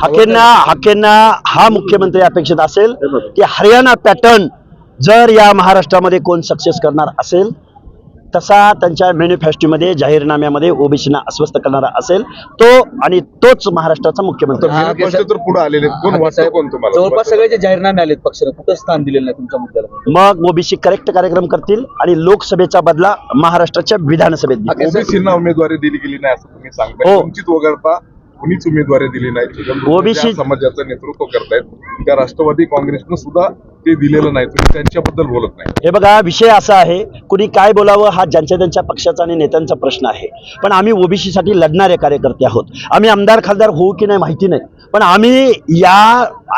हाकेंना हा मुख्यमंत्री अपेक्षित असेल की हरियाणा पॅटर्न जर या महाराष्ट्रामध्ये कोण सक्सेस करणार असेल तसा त्यांच्या मॅनिफेस्टोमध्ये जाहीरनाम्यामध्ये ओबीसीना अस्वस्थ करणारा असेल तो आणि तोच महाराष्ट्राचा मुख्यमंत्री तर पुढे आलेले कोण वाटतं कोण तुम्हाला जवळपास सगळे जे जाहीरनामे आलेत पक्षाने कुठं स्थान दिलेलं नाही तुमच्या मुद्द्याला मग ओबीसी करेक्ट कार्यक्रम करतील आणि लोकसभेचा बदला महाराष्ट्राच्या विधानसभेत घेतील. ओबीसींना उमेदवारी दिली गेली नाही असं तुम्ही सांगताय. वंचित वगळता कुणीच उमेदवारी दिली नाही. ओबीसी समाजाचं नेतृत्व करतायत त्या राष्ट्रवादी काँग्रेसनं सुद्धा ते दिलेलं नाही. तुम्ही त्यांच्याबद्दल बोलत नाही. हे बघा विषय असा आहे कुणी काय बोलावं हा ज्यांच्या त्यांच्या पक्षाचा आणि नेत्यांचा प्रश्न आहे पण आम्ही ओबीसीसाठी लढणारे कार्यकर्ते आहोत. आम्ही आमदार खासदार होऊ की नाही माहिती नाही पण आम्ही या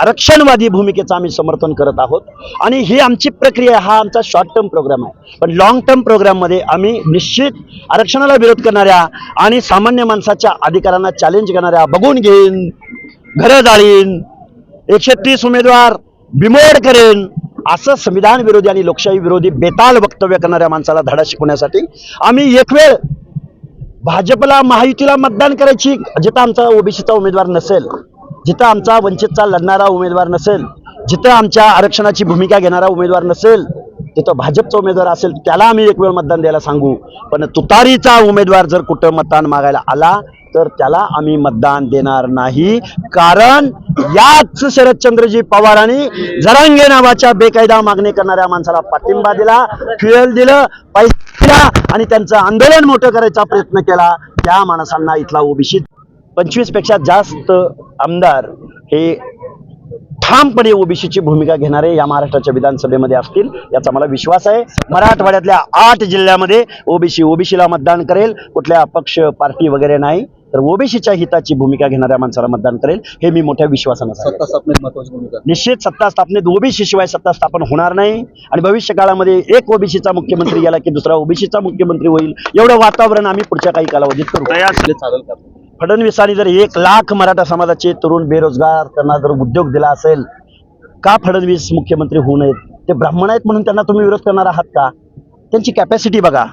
आरक्षणवादी भूमिकेचं आम्ही समर्थन करत आहोत आणि ही आमची प्रक्रिया हा आमचा शॉर्ट टर्म प्रोग्राम आहे पण लॉंग टर्म प्रोग्राममध्ये आम्ही निश्चित आरक्षणाला विरोध करणाऱ्या आणि सामान्य माणसाच्या अधिकारांना चॅलेंज करणाऱ्या बघून घेईन घरं जाळीन 130 उमेदवार बिमोड करेन असं संविधान विरोधी आणि लोकशाही विरोधी बेताल वक्तव्य करणाऱ्या माणसाला धडा शिकवण्यासाठी आम्ही एक वेळ भाजपला महायुतीला मतदान करायची जिथं आमचा ओबीसीचा उमेदवार नसेल जिथं आमचा वंचितचा लढणारा उमेदवार नसेल जिथं आमच्या आरक्षणाची भूमिका घेणारा उमेदवार नसेल तिथं भाजपचा उमेदवार असेल त्याला आम्ही एक वेळ मतदान द्यायला सांगू पण तुतारीचा उमेदवार जर कुठं मतदान मागायला आला तर त्याला आम्ही मतदान देणार नाही कारण याच शरदचंद्रजी पवारांनी जरांगे नावाच्या बेकायदा मागणी करणाऱ्या माणसाला पाठिंबा दिला फ्युएल दिलं पैसा दिला आणि त्यांचं आंदोलन मोठं करायचा प्रयत्न केला. त्या माणसांना इथला ओबीसी 25 पेक्षा जास्त आमदार हे ठामपणे ओबीसीची भूमिका घेणारे या महाराष्ट्राच्या विधानसभेमध्ये असतील याचा मला विश्वास आहे. मराठवाड्यातल्या 8 जिल्ह्यामध्ये ओबीसीला मतदान करेल कुठल्या पक्ष पार्टी वगैरे नाही तर ओबीसीच्या हिताची भूमिका घेणाऱ्या माणसाला मतदान करेल हे मी मोठ्या विश्वासानं सांगतो. सत्ता स्थापनेत महत्त्वाची भूमिका निश्चित सत्ता स्थापनेत ओबीसी शिवाय सत्ता स्थापन होणार नाही आणि भविष्य काळामध्ये एक ओबीसीचा मुख्यमंत्री गेला की दुसरा ओबीसीचा मुख्यमंत्री होईल एवढं वातावरण आम्ही पुढच्या काही कालावधीत करू. चालेल का फडणवीसांनी जर 1 लाख मराठा समाजाचे तरुण बेरोजगार त्यांना जर उद्योग दिला असेल का फडणवीस मुख्यमंत्री होऊ नयेत? ते ब्राह्मण आहेत म्हणून त्यांना तुम्ही विरोध करणार आहात का? त्यांची कॅपॅसिटी बघा.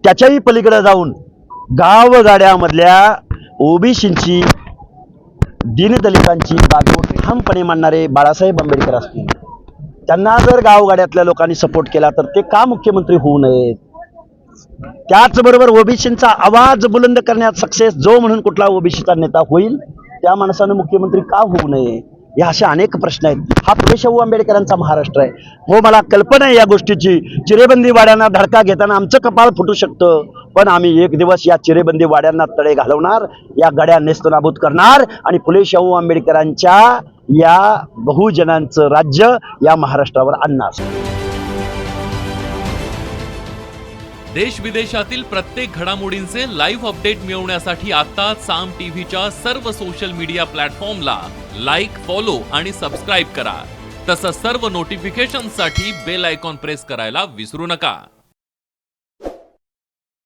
त्याच्याही पलीकडे जाऊन गावगाड्यामधल्या ओबीसींची दीनदलितांची बाजू ठामपणे मानणारे बाळासाहेब आंबेडकर असतील त्यांना जर गावगाड्यातल्या लोकांनी सपोर्ट केला तर ते का मुख्यमंत्री होऊ नयेत? त्याचबरोबर ओबीसींचा आवाज बुलंद करण्यात सक्सेस जो म्हणून कुठला ओबीसीचा नेता होईल त्या माणसानं मुख्यमंत्री का होऊ नये या अशा अनेक प्रश्न आहेत. हा फुले शाहू आंबेडकरांचा महाराष्ट्र आहे. हो मला कल्पना आहे या गोष्टीची. चिरेबंदी वाड्यांना धडका घेताना आमचं कपाळ फुटू शकतं पण आम्ही एक दिवस या चिरेबंदी वाड्यांना तडे घालवणार या गड्या नेस्तनाबूत करणार आणि फुले शाहू आंबेडकरांच्या या बहुजनांचं राज्य या महाराष्ट्रावर आणणार. देश विदेशातील प्रत्येक घडामोडींचे लाईव्ह अपडेट मिळवण्यासाठी आता साम टीव्हीच्या सर्व सोशल मीडिया प्लॅटफॉर्मला लाईक, फॉलो आणि सबस्क्राईब करा. तसंच सर्व नोटिफिकेशनसाठी बेल आयकॉन प्रेस करायला विसरू नका.